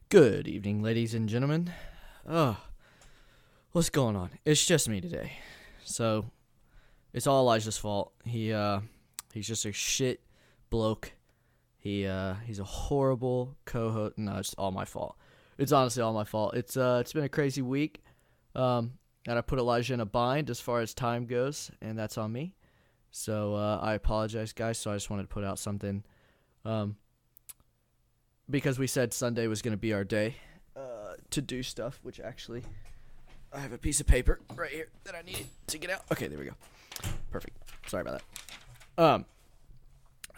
Good evening, ladies and gentlemen. Oh, what's going on? It's just me today. So, it's all Elijah's fault. He's just a shit bloke. He's a horrible co-host. No, it's all my fault. It's honestly all my fault. It's been a crazy week. And I put Elijah in a bind as far as time goes, and that's on me. So, I apologize, guys. So I just wanted to put out something. Because we said Sunday was going to be our day to do stuff, which actually I have a piece of paper right here that I needed to get out. Okay, there we go. Perfect. Sorry about that.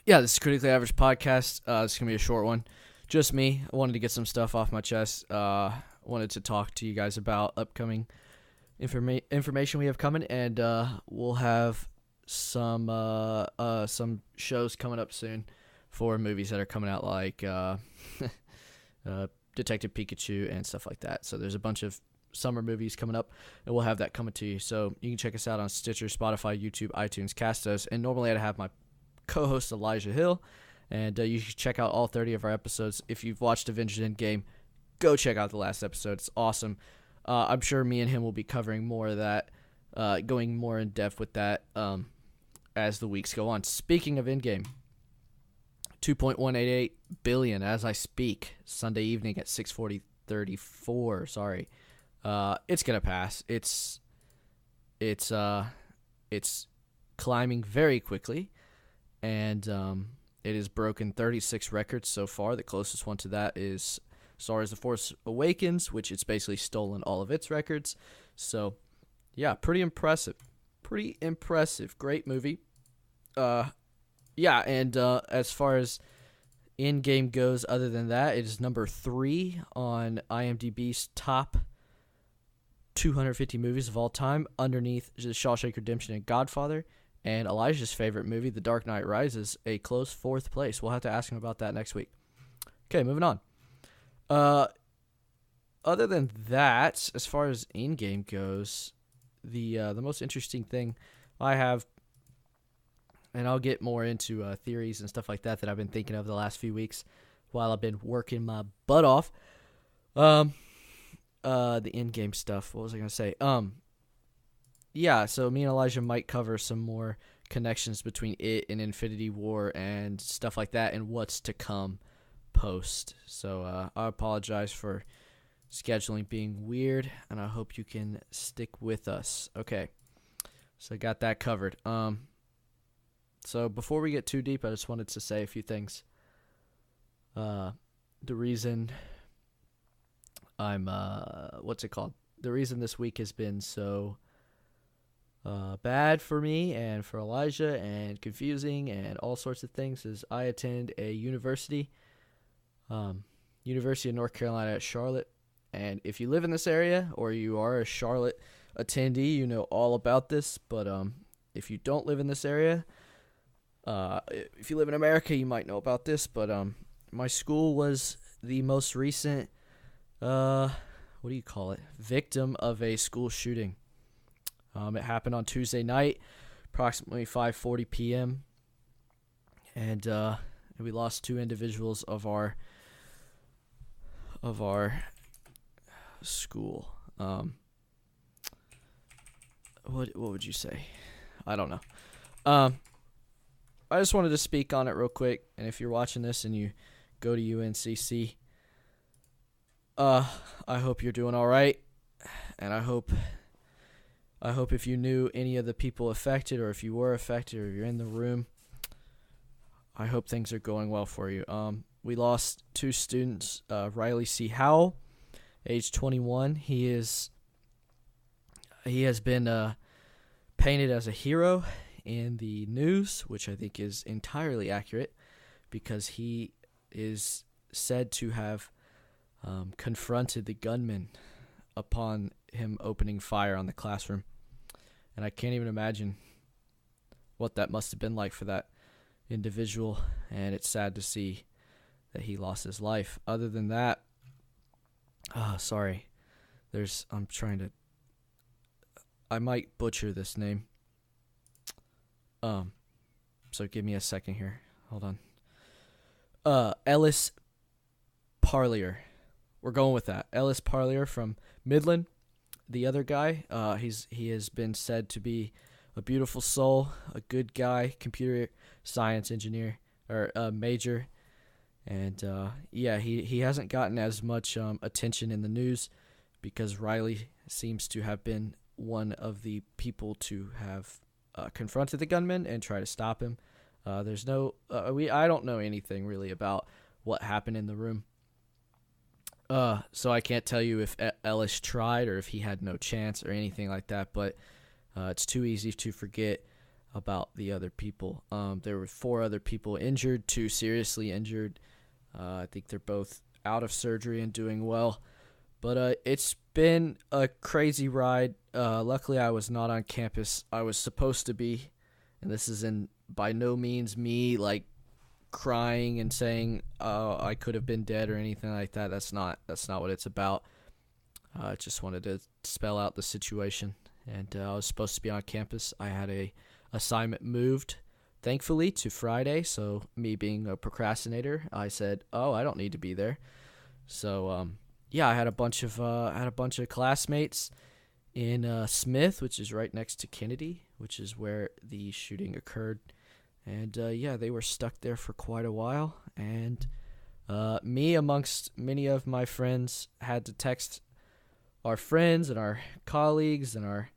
Yeah, this is Critically Average Podcast. This is going to be a short one. Just me. I wanted to get some stuff off my chest. Wanted to talk to you guys about upcoming information we have coming, and we'll have some shows coming up soon for movies that are coming out, like Detective Pikachu and stuff like that. So there's a bunch of summer movies coming up, and we'll have that coming to you. So you can check us out on Stitcher, Spotify, YouTube, iTunes, Castos, and normally I'd have my co-host Elijah Hill, and you should check out all 30 of our episodes. If you've watched Avengers Endgame, go check out the last episode. It's awesome. I'm sure me and him will be covering more of that, going more in depth with that as the weeks go on. Speaking of Endgame, 2.188 billion as I speak, Sunday evening at 6:34. Sorry, it's gonna pass. It's climbing very quickly, and it has broken 36 records so far. The closest one to that is Star Wars: The Force Awakens, which it's basically stolen all of its records. So, yeah, pretty impressive. Pretty impressive. Great movie. Yeah, and as far as Endgame goes, other than that, it is number 3 on IMDb's top 250 movies of all time, underneath The Shawshank Redemption and Godfather, and Elijah's favorite movie, The Dark Knight Rises, a close 4th place. We'll have to ask him about that next week. Okay, moving on. Other than that, as far as Endgame goes, the most interesting thing I have, and I'll get more into theories and stuff like that I've been thinking of the last few weeks while I've been working my butt off. The in-game stuff. What was I going to say? Yeah, so me and Elijah might cover some more connections between it and Infinity War and stuff like that and what's to come post. So I apologize for scheduling being weird, and I hope you can stick with us. Okay, so I got that covered. So before we get too deep, I just wanted to say a few things. The reason I'm, The reason this week has been so bad for me and for Elijah and confusing and all sorts of things is I attend a university, University of North Carolina at Charlotte. And if you live in this area or you are a Charlotte attendee, you know all about this. But if you don't live in this area, if you live in America, you might know about this, but my school was the most recent, victim of a school shooting. It happened on Tuesday night, approximately 5:40 p.m., and we lost 2 individuals of our school. What would you say? I don't know. I just wanted to speak on it real quick, and if you're watching this and you go to UNCC, I hope you're doing all right, and I hope if you knew any of the people affected, or if you were affected, or if you're in the room, I hope things are going well for you. We lost 2 students, Riley C. Howell, age 21. He has been painted as a hero in the news, which I think is entirely accurate, because he is said to have confronted the gunman upon him opening fire on the classroom. And I can't even imagine what that must have been like for that individual, and it's sad to see that he lost his life. Other than that, I might butcher this name. So give me a second here. Hold on. Ellis Parlier. we're going with that. Ellis Parlier from Midland, the other guy. He has been said to be a beautiful soul, a good guy, computer science engineer or major, and he hasn't gotten as much attention in the news because Riley seems to have been one of the people to have confronted the gunman and try to stop him. I don't know anything really about what happened in the room. So I can't tell you if Ellis tried or if he had no chance or anything like that, but it's too easy to forget about the other people. There were 4 other people injured, 2 seriously injured. I think they're both out of surgery and doing well. But it's been a crazy ride. Luckily, I was not on campus. I was supposed to be, and this is by no means me like crying and saying I could have been dead or anything like that. That's not what it's about. I just wanted to spell out the situation, and I was supposed to be on campus. I had a assignment moved, thankfully, to Friday. So me being a procrastinator, I said, "Oh, I don't need to be there." So I had a bunch of classmates in Smith, which is right next to Kennedy, which is where the shooting occurred. And they were stuck there for quite a while. And me, amongst many of my friends, had to text our friends and our colleagues and our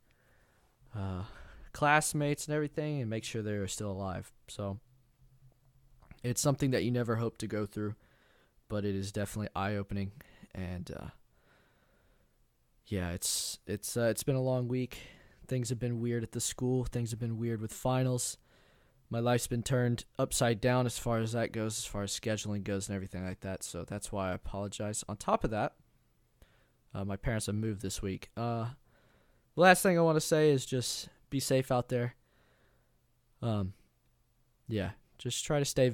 classmates and everything and make sure they were still alive. So it's something that you never hope to go through, but it is definitely eye-opening. And it's been a long week. Things have been weird at the school. Things have been weird with finals. My life's been turned upside down as far as that goes, as far as scheduling goes and everything like that. So that's why I apologize. On top of that, my parents have moved this week. The last thing I want to say is just be safe out there. Just try to stay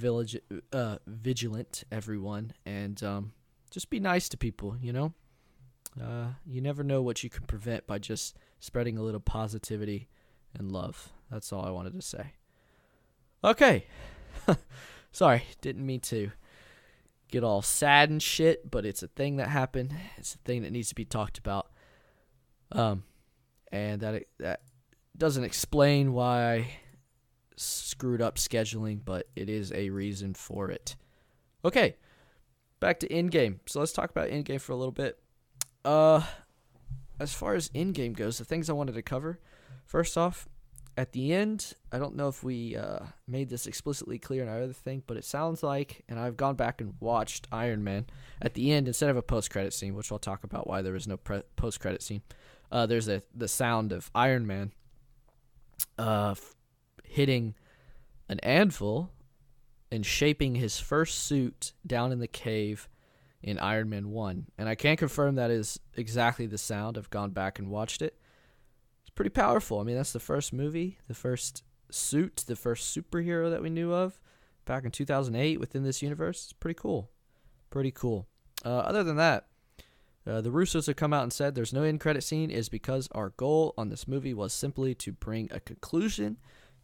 vigilant, everyone, and just be nice to people, you know? You never know what you can prevent by just spreading a little positivity and love. That's all I wanted to say. Okay. Sorry, didn't mean to get all sad and shit, but it's a thing that happened. It's a thing that needs to be talked about. And that doesn't explain why I screwed up scheduling, but it is a reason for it. Okay, back to Endgame. So let's talk about Endgame for a little bit. As far as Endgame goes, the things I wanted to cover, first off, at the end, I don't know if we made this explicitly clear in our other thing, but it sounds like, and I've gone back and watched Iron Man, at the end, instead of a post-credit scene, which I'll talk about why there was no post-credit scene, there's the sound of Iron Man hitting an anvil and shaping his first suit down in the cave in Iron Man 1. And I can confirm that is exactly the sound. I've gone back and watched it. It's pretty powerful. I mean, that's the first movie, the first suit, the first superhero that we knew of back in 2008 within this universe. It's pretty cool. Pretty cool. Other than that, the Russos have come out and said there's no end credit scene is because our goal on this movie was simply to bring a conclusion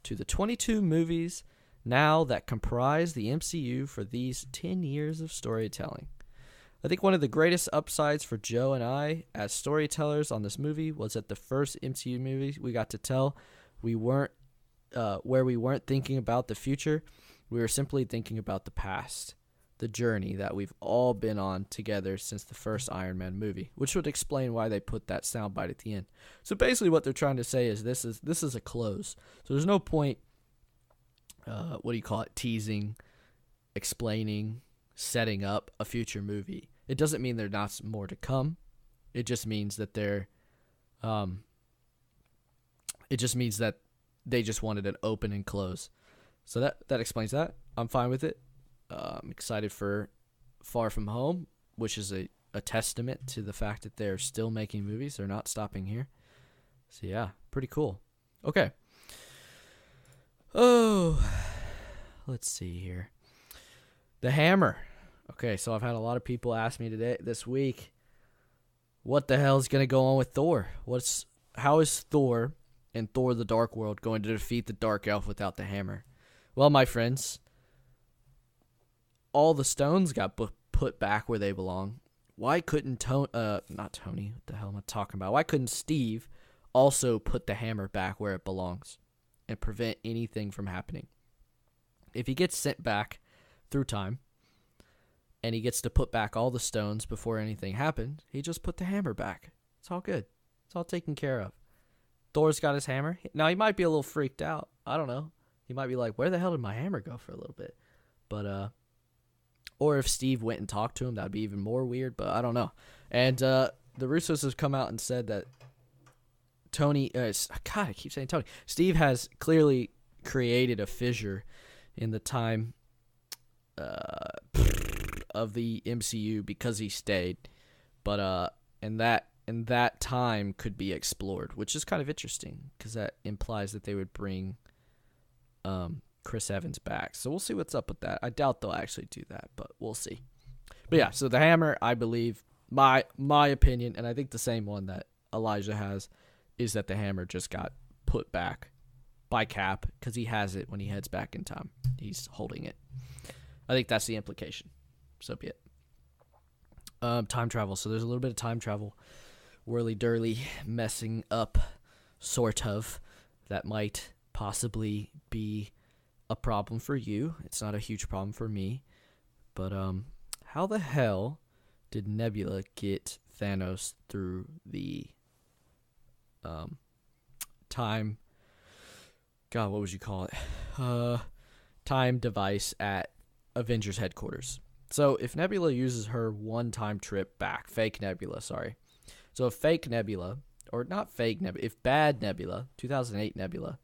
to the 22 movies now that comprise the MCU for these 10 years of storytelling. I think one of the greatest upsides for Joe and I as storytellers on this movie was that the first MCU movie we got to tell, we weren't thinking about the future. We were simply thinking about the past, the journey that we've all been on together since the first Iron Man movie, which would explain why they put that soundbite at the end. So basically what they're trying to say is this is a close. So there's no point, teasing, explaining, setting up a future movie. It doesn't mean there's not more to come. It just means that they just wanted an open and close. So that explains that. I'm fine with it. I'm excited for Far From Home, which is a testament to the fact that they're still making movies. They're not stopping here. So yeah, pretty cool. Okay. Oh, let's see here. The Hammer. Okay, so I've had a lot of people ask me this week, what the hell is going to go on with Thor? How is Thor and Thor the Dark World going to defeat the Dark Elf without the hammer? Well, my friends, all the stones got put back where they belong. why couldn't not Tony, what the hell am I talking about? Why couldn't Steve also put the hammer back where it belongs and prevent anything from happening? If he gets sent back through time and he gets to put back all the stones before anything happened, he just put the hammer back. It's all good. It's all taken care of. Thor's got his hammer. Now, he might be a little freaked out. I don't know. He might be like, where the hell did my hammer go for a little bit? But, or if Steve went and talked to him, that'd be even more weird, but I don't know. And the Russos have come out and said that Tony, God, I keep saying Tony. Steve has clearly created a fissure in the time of the MCU because he stayed. But, and that time could be explored, which is kind of interesting because that implies that they would bring Chris Evans back. So we'll see what's up with that. I doubt they'll actually do that, but we'll see. But yeah, so the hammer, I believe, my opinion, and I think the same one that Elijah has, is that the hammer just got put back by Cap because he has it when he heads back in time. He's holding it. I think that's the implication. So be it. Time travel. So there's a little bit of time travel whirly-durly messing up, sort of. That might possibly be a problem for you. It's not a huge problem for me. But how the hell did Nebula get Thanos through the time, God, what would you call it? Time device at Avengers headquarters. So if Nebula uses her one-time trip back, fake Nebula, sorry. So if fake Nebula, or not fake Nebula, if bad Nebula, 2008 Nebula,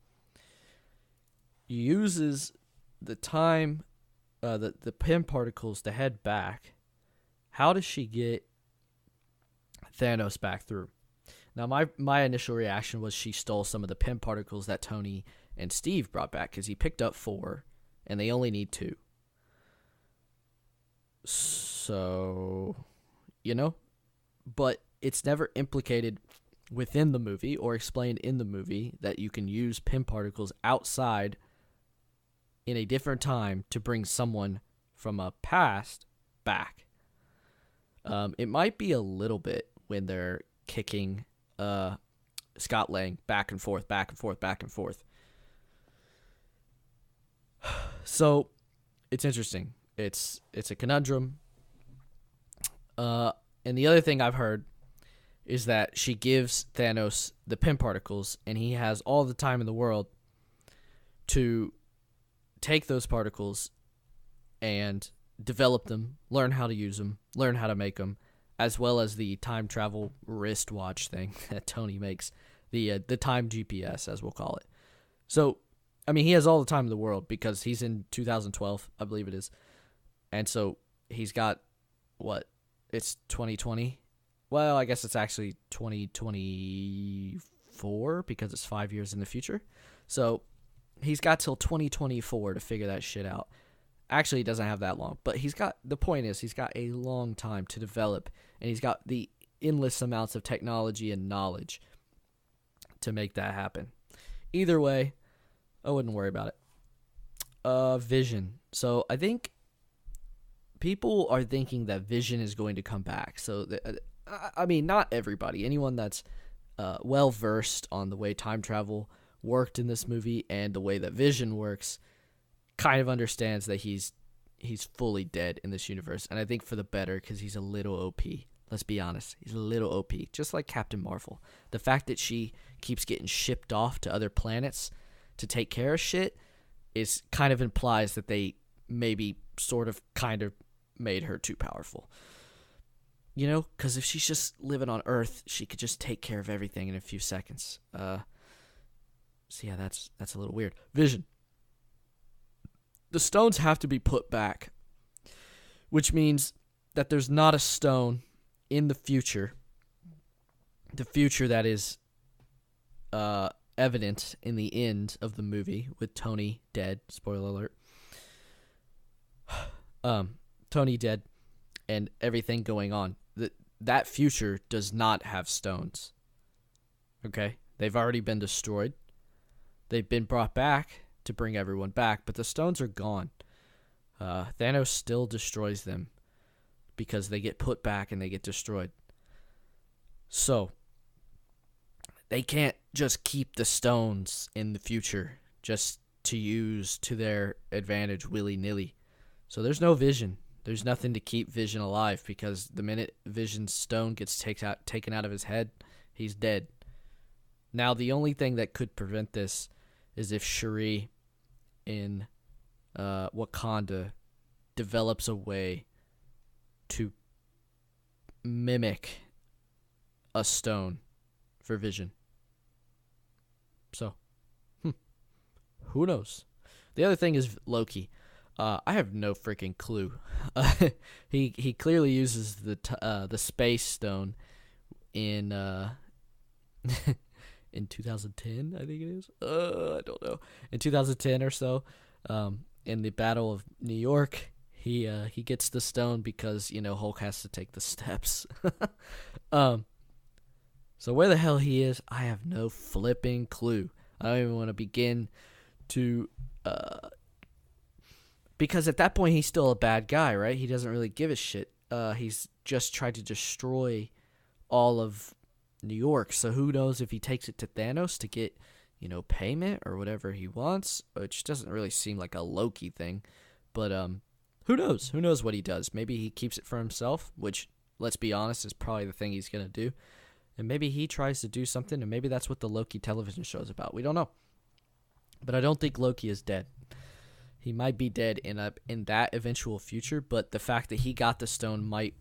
uses the time, the Pym particles to head back, how does she get Thanos back through? Now, my initial reaction was she stole some of the Pym particles that Tony and Steve brought back because he picked up 4, and they only need 2. So, but it's never implicated within the movie or explained in the movie that you can use Pym particles outside in a different time to bring someone from a past back. It might be a little bit when they're kicking Scott Lang back and forth, back and forth, back and forth. So it's interesting. It's a conundrum. And the other thing I've heard is that she gives Thanos the Pym particles, and he has all the time in the world to take those particles and develop them, learn how to use them, learn how to make them, as well as the time travel wristwatch thing that Tony makes, the time GPS, as we'll call it. So, I mean, he has all the time in the world because he's in 2012, I believe it is. And so he's got, what, it's 2020? Well, I guess it's actually 2024 because it's 5 years in the future. So he's got till 2024 to figure that shit out. Actually, he doesn't have that long, but the point is he's got a long time to develop, and he's got the endless amounts of technology and knowledge to make that happen. Either way, I wouldn't worry about it. Vision. So I think people are thinking that Vision is going to come back. So, I mean, not everybody. Anyone that's well-versed on the way time travel worked in this movie and the way that Vision works kind of understands that he's fully dead in this universe. And I think for the better because he's a little OP. Let's be honest. He's a little OP, just like Captain Marvel. The fact that she keeps getting shipped off to other planets to take care of shit is kind of implies that they maybe sort of kind of made her too powerful. Because if she's just living on Earth, she could just take care of everything in a few seconds. So yeah, that's a little weird. Vision. The stones have to be put back, which means that there's not a stone in the future that is evident in the end of the movie with Tony dead. Spoiler alert. Tony dead and everything going on. That future does not have stones. Okay? They've already been destroyed. They've been brought back to bring everyone back, but the stones are gone. Thanos still destroys them, because they get put back and they get destroyed. So they can't just keep the stones in the future just to use to their advantage willy-nilly. So there's no Vision. There's nothing to keep Vision alive, because the minute Vision's stone gets taken out of his head, he's dead. Now, the only thing that could prevent this is if Shuri in Wakanda develops a way to mimic a stone for Vision. So, who knows? The other thing is Loki. I have no freaking clue. He clearly uses the space stone in in 2010, I think it is. I don't know. In 2010 or so, in the Battle of New York, he gets the stone because Hulk has to take the steps. So where the hell he is, I have no flipping clue. I don't even want to begin to, because at that point he's still a bad guy, right? He doesn't really give a shit. He's just tried to destroy all of New York. So who knows if he takes it to Thanos to get, payment or whatever he wants, which doesn't really seem like a Loki thing. But who knows? Who knows what he does? Maybe he keeps it for himself, which, let's be honest, is probably the thing he's going to do. And maybe he tries to do something, and maybe that's what the Loki television show is about. We don't know. But I don't think Loki is dead. He might be dead in that eventual future, but the fact that he got the stone might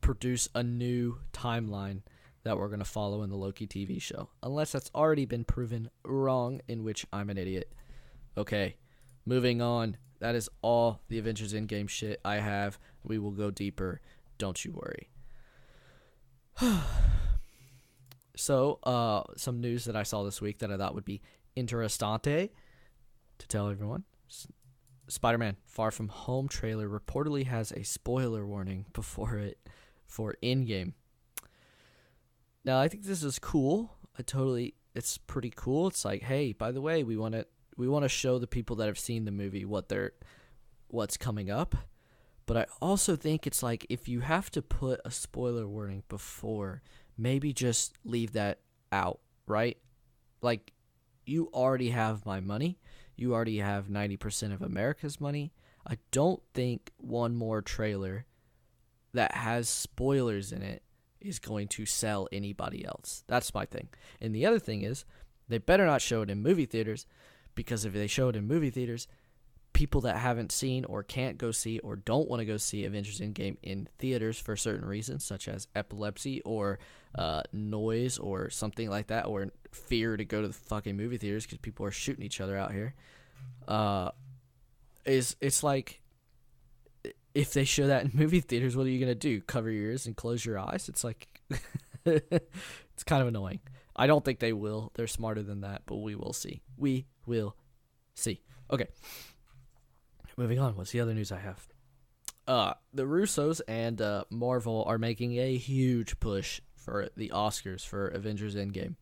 produce a new timeline that we're going to follow in the Loki TV show. Unless that's already been proven wrong, in which I'm an idiot. Okay, moving on. That is all the Avengers Endgame shit I have. We will go deeper. Don't you worry. So, some news that I saw this week that I thought would be interessante to tell everyone. Spider-Man Far From Home trailer reportedly has a spoiler warning before it for Endgame. Now, I think this is cool. It's pretty cool. It's like, hey, by the way, we want to show the people that have seen the movie what's coming up. But I also think it's like, if you have to put a spoiler warning before, maybe just leave that out, right? Like, you already have my money. You already have 90% of America's money. I don't think one more trailer that has spoilers in it is going to sell anybody else. That's my thing. And the other thing is, they better not show it in movie theaters, because if they show it in movie theaters, people that haven't seen or can't go see or don't want to go see Avengers Endgame in theaters for certain reasons, such as epilepsy or noise or something like that, or fear to go to the fucking movie theaters because people are shooting each other out here, it's like, if they show that in movie theaters, what are you going to do? Cover your ears and close your eyes? It's like, it's kind of annoying. I don't think they will. They're smarter than that, but we will see. We will see. Okay. Moving on. What's the other news I have? The Russos and Marvel are making a huge push for the Oscars for Avengers Endgame.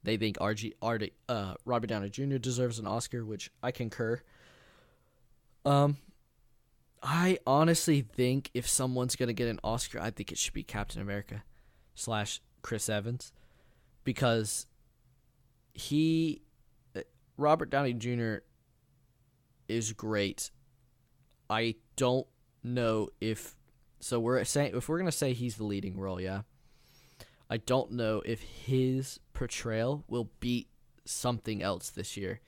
They think Robert Downey Jr. deserves an Oscar, which I concur. I honestly think if someone's going to get an Oscar, I think it should be Captain America / Chris Evans, because Robert Downey Jr. is great. I don't know if we're going to say he's the leading role, yeah. I don't know if his portrayal will beat something else this year.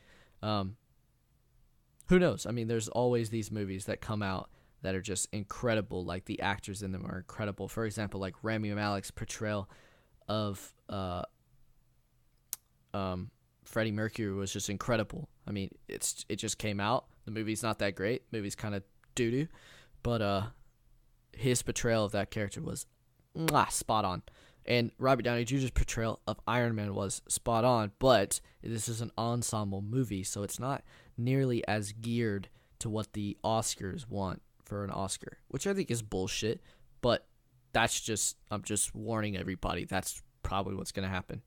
Who knows? I mean, there's always these movies that come out that are just incredible. Like, the actors in them are incredible. For example, like Rami Malek's portrayal of Freddie Mercury was just incredible. I mean, it just came out. The movie's not that great. The movie's kind of doo-doo. But his portrayal of that character was spot on. And Robert Downey Jr.'s portrayal of Iron Man was spot on. But this is an ensemble movie, so it's not nearly as geared to what the Oscars want for an Oscar, which I think is bullshit. But I'm just warning everybody, that's probably what's going to happen.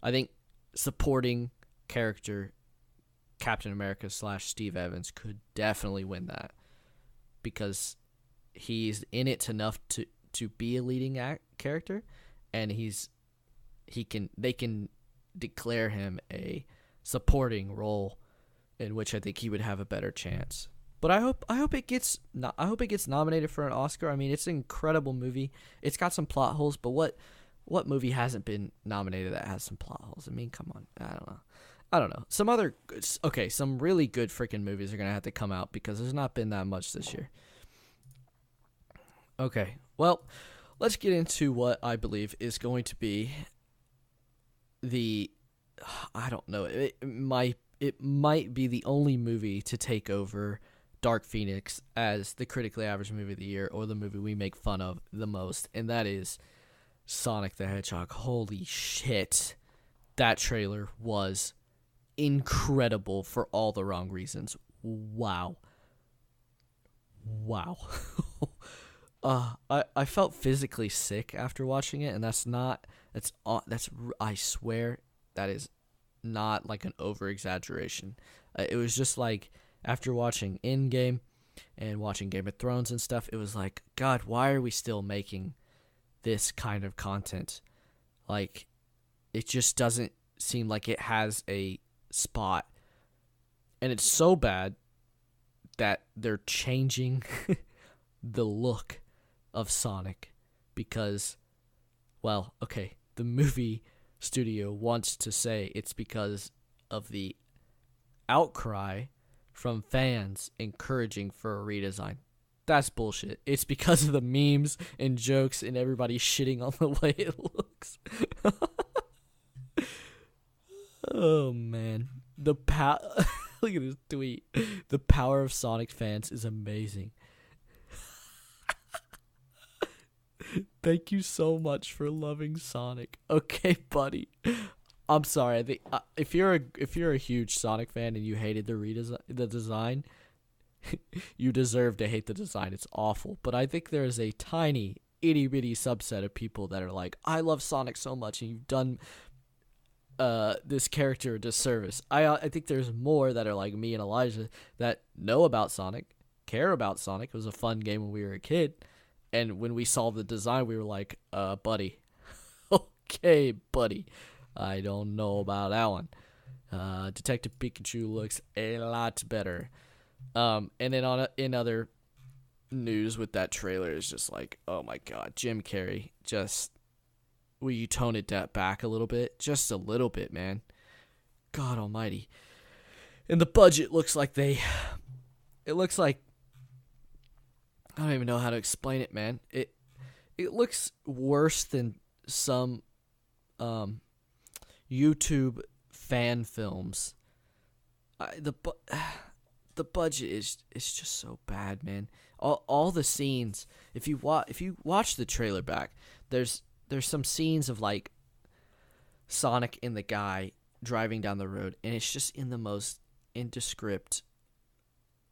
I think supporting character Captain America / Steve Evans could definitely win that, because he's in it enough to be a leading character, and they can declare him a supporting role in which I think he would have a better chance. But I hope it gets nominated for an Oscar. I mean, it's an incredible movie. It's got some plot holes, but what movie hasn't been nominated that has some plot holes? I mean, come on. I don't know. Some really good freaking movies are going to have to come out because there's not been that much this year. Okay. Well, let's get into what I believe is going to be I don't know. It might be the only movie to take over Dark Phoenix as the critically average movie of the year, or the movie we make fun of the most, and that is Sonic the Hedgehog. Holy shit. That trailer was incredible for all the wrong reasons. Wow. I felt physically sick after watching it, and I swear that is not like an over exaggeration. It was just like after watching Endgame and watching Game of Thrones and stuff, it was like, God, why are we still making this kind of content? Like, it just doesn't seem like it has a spot, and it's so bad that they're changing the look of Sonic because, well, okay, the movie studio wants to say it's because of the outcry from fans encouraging for a redesign. That's bullshit. It's because of the memes and jokes and everybody shitting on the way it looks. Oh man, look at this tweet. The power of Sonic fans is amazing. Thank you so much for loving Sonic. Okay, buddy. I'm sorry. I think if you're a huge Sonic fan and you hated the design, you deserve to hate the design. It's awful. But I think there is a tiny itty bitty subset of people that are like, I love Sonic so much, and you've done this character a disservice. I think there's more that are like me and Elijah that know about Sonic, care about Sonic. It was a fun game when we were a kid. And when we saw the design, we were like, buddy. Okay, buddy. I don't know about that one. Detective Pikachu looks a lot better. And then in other news with that trailer is just like, oh my God, Jim Carrey, will you tone it back a little bit? Just a little bit, man. God almighty. And the budget looks like I don't even know how to explain it, man. It looks worse than some YouTube fan films. The budget is just so bad, man. All the scenes. If you watch the trailer back, there's some scenes of like Sonic and the guy driving down the road, and it's just in the most indescript,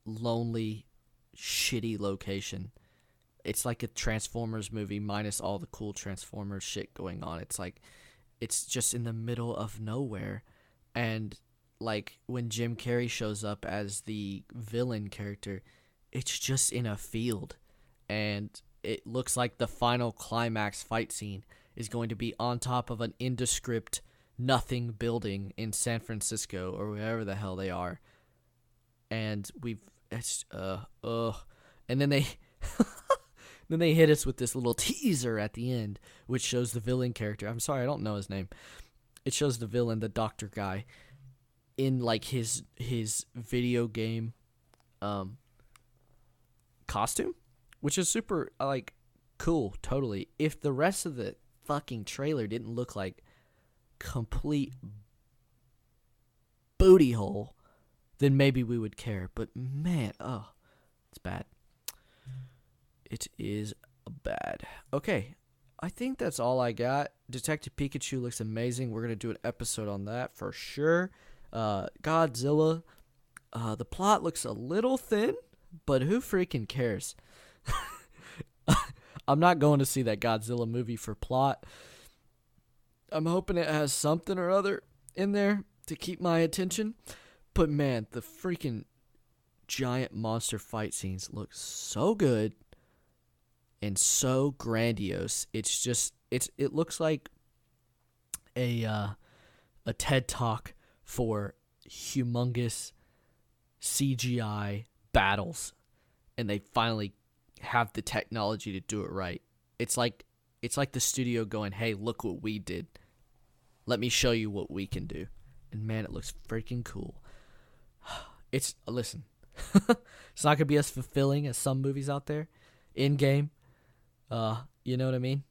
lonely, shitty location. It's like a Transformers movie minus all the cool Transformers shit going on. It's like it's just in the middle of nowhere, and like when Jim Carrey shows up as the villain character, it's just in a field, and it looks like the final climax fight scene is going to be on top of an indescript nothing building in San Francisco or wherever the hell they are. And and then they then they hit us with this little teaser at the end, which shows the villain character. I'm sorry, I don't know his name. It shows the villain, the doctor guy, in like his video game costume, which is super like cool, totally. If the rest of the fucking trailer didn't look like complete booty hole, then maybe we would care. But man, it's bad. It is bad. Okay, I think that's all I got. Detective Pikachu looks amazing. We're going to do an episode on that for sure. Godzilla, the plot looks a little thin, but who freaking cares? I'm not going to see that Godzilla movie for plot. I'm hoping it has something or other in there to keep my attention. But man, the freaking giant monster fight scenes look so good. and so grandiose. It looks like a TED Talk for humongous CGI battles, and they finally have the technology to do it right. It's like the studio going, "Hey, look what we did. Let me show you what we can do." And man, it looks freaking cool. Listen, it's not gonna be as fulfilling as some movies out there. In game, you know what I mean?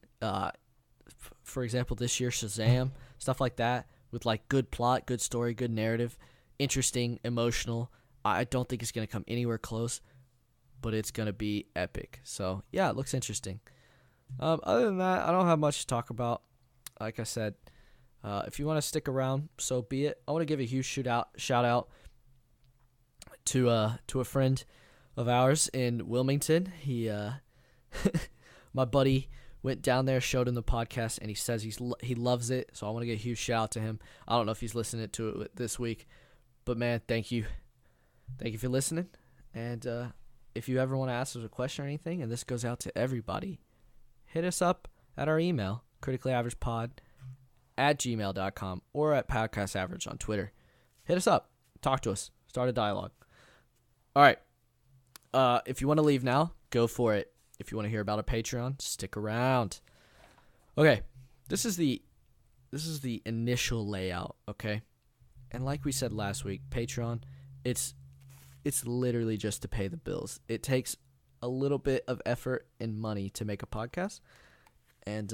For example, this year Shazam, stuff like that, with like good plot, good story, good narrative, interesting, emotional. I don't think it's gonna come anywhere close, but it's gonna be epic. So yeah, it looks interesting. Other than that, I don't have much to talk about. Like I said, if you want to stick around, so be it. I want to give a huge shout out to a friend of ours in Wilmington. He my buddy went down there, showed him the podcast, and he says he loves it. So I want to give a huge shout out to him. I don't know if he's listening to it this week, but man, thank you for listening. And if you ever want to ask us a question or anything, and this goes out to everybody, hit us up at our email, criticallyaveragepod@gmail.com, or at Podcast Average on Twitter. Hit us up. Talk to us. Start a dialogue. All right. If you want to leave now, go for it. If you want to hear about a Patreon, stick around. Okay. This is the initial layout, okay? And like we said last week, Patreon, it's literally just to pay the bills. It takes a little bit of effort and money to make a podcast, and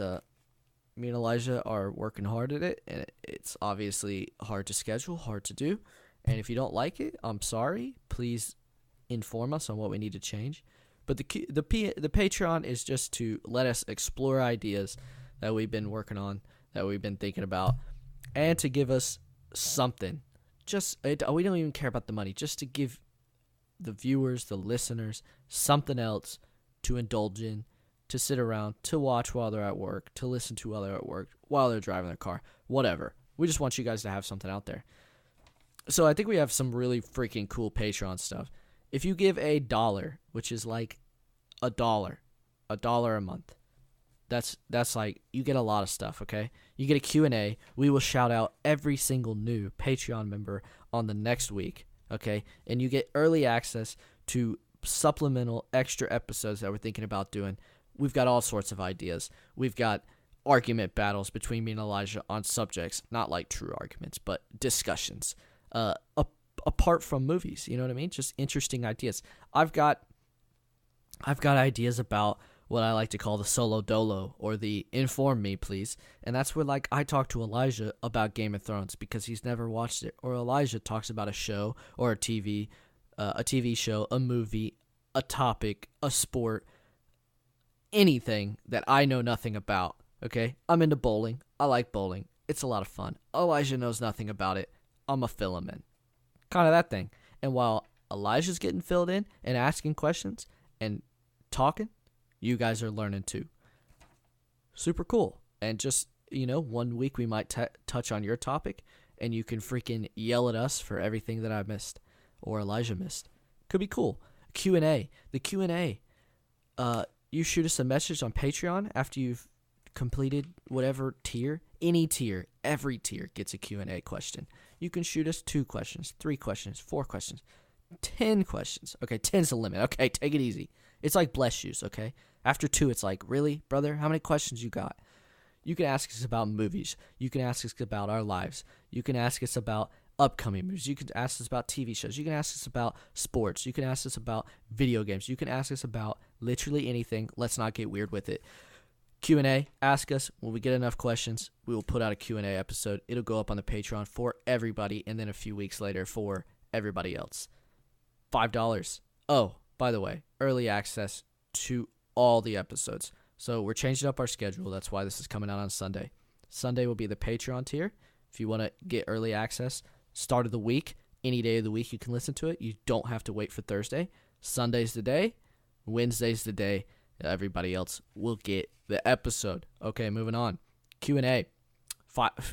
me and Elijah are working hard at it, and it's obviously hard to schedule, hard to do. And if you don't like it, I'm sorry. Please inform us on what we need to change. But the Patreon is just to let us explore ideas that we've been working on, that we've been thinking about, and to give us something. We don't even care about the money. Just to give the viewers, the listeners, something else to indulge in, to sit around, to watch while they're at work, to listen to while they're at work, while they're driving their car, whatever. We just want you guys to have something out there. So I think we have some really freaking cool Patreon stuff. If you give $1, which is like $1 a month, that's like, you get a lot of stuff, okay? You get a Q&A. We will shout out every single new Patreon member on the next week, okay? And you get early access to supplemental extra episodes that we're thinking about doing. We've got all sorts of ideas. We've got argument battles between me and Elijah on subjects, not like true arguments, but discussions. Apart from movies, you know what I mean? Just interesting ideas. I've got ideas about what I like to call the solo dolo, or the inform me please, and that's where like I talk to Elijah about Game of Thrones because he's never watched it, or Elijah talks about a show or a TV show, a movie, a topic, a sport, anything that I know nothing about. Okay, I'm into bowling. I like bowling. It's a lot of fun. Elijah knows nothing about it. I'm a fill him in. Kind of that thing. And while Elijah's getting filled in and asking questions and talking, you guys are learning too. Super cool. And just, 1 week we might touch on your topic, and you can freaking yell at us for everything that I missed or Elijah missed. Could be cool. Q&A. The Q&A. You shoot us a message on Patreon after you've completed whatever tier. Any tier. Every tier gets a Q&A question. You can shoot us 2 questions, 3 questions, 4 questions, 10 questions. Okay, 10's the limit. Okay, take it easy. It's like bless yous, okay? After 2, it's like, really, brother? How many questions you got? You can ask us about movies. You can ask us about our lives. You can ask us about upcoming movies. You can ask us about TV shows. You can ask us about sports. You can ask us about video games. You can ask us about literally anything. Let's not get weird with it. Q&A, ask us. When we get enough questions, we will put out a Q&A episode. It'll go up on the Patreon for everybody, and then a few weeks later for everybody else. $5. Oh, by the way, early access to all the episodes. So we're changing up our schedule. That's why this is coming out on Sunday. Sunday will be the Patreon tier. If you want to get early access, start of the week, any day of the week you can listen to it. You don't have to wait for Thursday. Sunday's the day. Wednesday's the day. Everybody else will get the episode. Okay, moving on. Q&A.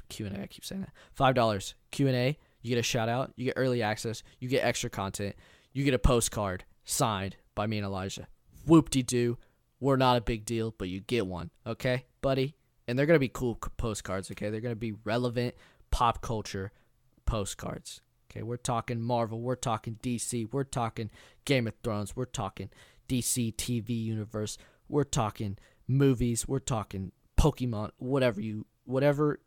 Q&A, I keep saying that. $5. Q&A. You get a shout out. You get early access. You get extra content. You get a postcard signed by me and Elijah. Whoop-de-doo. We're not a big deal, but you get one, okay, buddy? And they're going to be cool postcards, okay? They're going to be relevant pop culture postcards, okay? We're talking Marvel. We're talking DC. We're talking Game of Thrones. We're talking DC TV universe. We're talking movies. We're talking Pokemon, whatever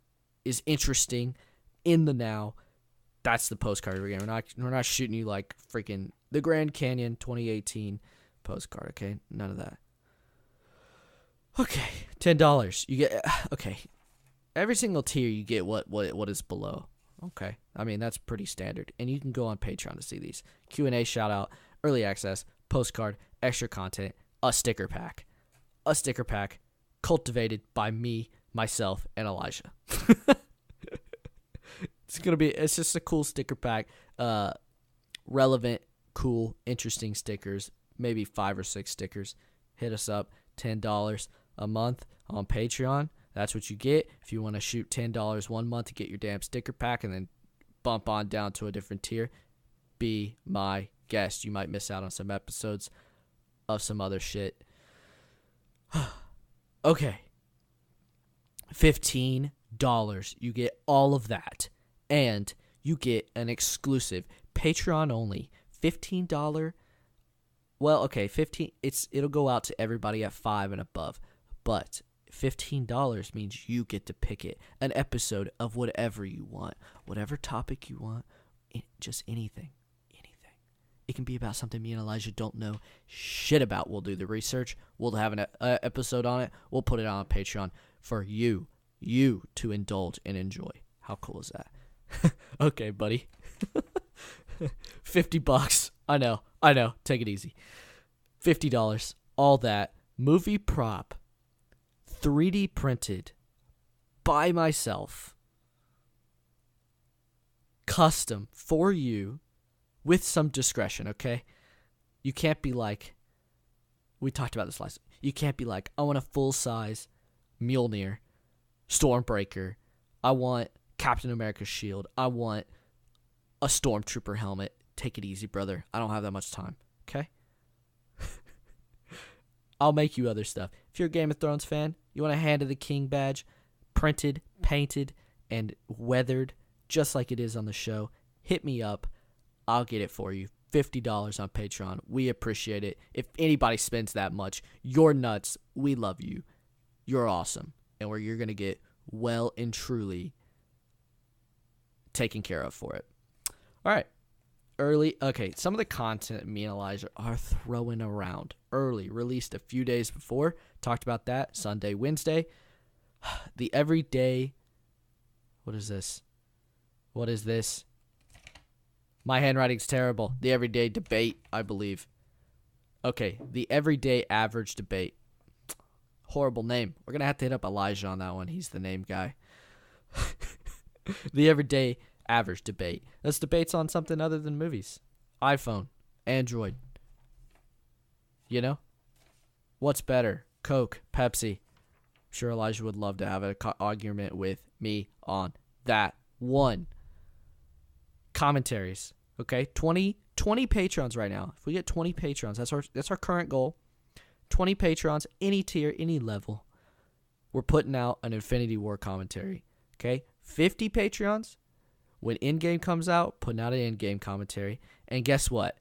is interesting in the now. That's the postcard we're getting. We're not shooting you like freaking the Grand Canyon 2018 postcard, okay? None of that. Okay, $10. You get okay. Every single tier you get what is below. Okay, I mean that's pretty standard, and you can go on Patreon to see these Q&A, shout out, early access, postcard, extra content, a sticker pack cultivated by me, myself, and Elijah. It's just a cool sticker pack, relevant, cool, interesting stickers, maybe 5 or 6 stickers. Hit us up, $10 a month on Patreon. That's what you get. If you want to shoot $10 one month to get your damn sticker pack and then bump on down to a different tier, be my guest. You might miss out on some episodes of some other shit. Okay. $15. You get all of that. And you get an exclusive Patreon only $15. Well, okay, it'll go out to everybody at 5 and above. But $15 means you get to pick it. An episode of whatever you want. Whatever topic you want. Just anything. It can be about something me and Elijah don't know shit about. We'll do the research. We'll have an episode on it. We'll put it on Patreon for you to indulge and enjoy. How cool is that? Okay, buddy. $50. I know. Take it easy. $50. All that. Movie prop. 3D printed. By myself. Custom for you. With some discretion, okay? You can't be like, we talked about this last, you can't be like, I want a full-size Mjolnir, Stormbreaker, I want Captain America's shield, I want a Stormtrooper helmet. Take it easy, brother. I don't have that much time, okay? I'll make you other stuff. If you're a Game of Thrones fan, you want a Hand of the King badge, printed, painted, and weathered, just like it is on the show, hit me up. I'll get it for you. $50 on Patreon. We appreciate it. If anybody spends that much, you're nuts. We love you. You're awesome. And where you're going to get well and truly taken care of for it. All right. Okay, some of the content me and Elijah are throwing around. Early, released a few days before. Talked about that. Sunday, Wednesday. The everyday... What is this? My handwriting's terrible. The everyday debate, I believe. Okay, the everyday average debate. Horrible name. We're going to have to hit up Elijah on that one. He's the name guy. The everyday average debate. That's debates on something other than movies. iPhone, Android. You know? What's better? Coke, Pepsi. I'm sure Elijah would love to have an argument with me on that one. Commentaries. Okay, 20 patrons right now. If we get 20 patrons, that's our current goal. 20 patrons, any tier, any level. We're putting out an Infinity War commentary. Okay, 50 patrons. When Endgame comes out, putting out an Endgame commentary. And guess what?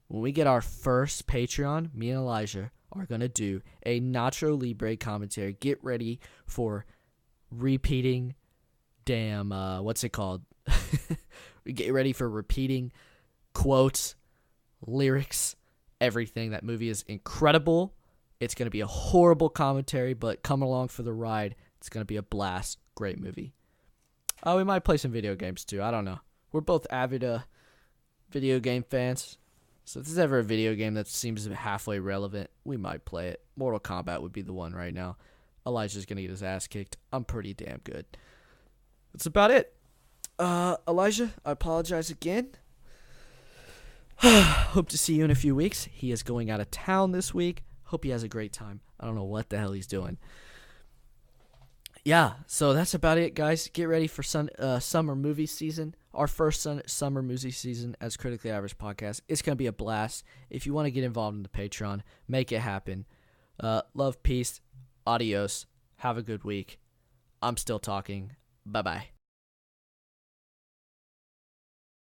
When we get our first Patreon, me and Elijah are going to do a Nacho Libre commentary. Get ready for repeating what's it called? Get ready for repeating quotes, lyrics, everything. That movie is incredible. It's going to be a horrible commentary, but come along for the ride. It's going to be a blast. Great movie. We might play some video games too. I don't know. We're both avid video game fans. So if there's ever a video game that seems halfway relevant, we might play it. Mortal Kombat would be the one right now. Elijah's going to get his ass kicked. I'm pretty damn good. That's about it. Elijah, I apologize again. Hope to see you in a few weeks. He is going out of town this week. Hope he has a great time. I don't know what the hell he's doing. Yeah, so that's about it, guys. Get ready for summer movie season. Our first summer movie season as Critically Average Podcast. It's going to be a blast. If you want to get involved in the Patreon, make it happen. Love, peace, adios. Have a good week. I'm still talking. Bye bye.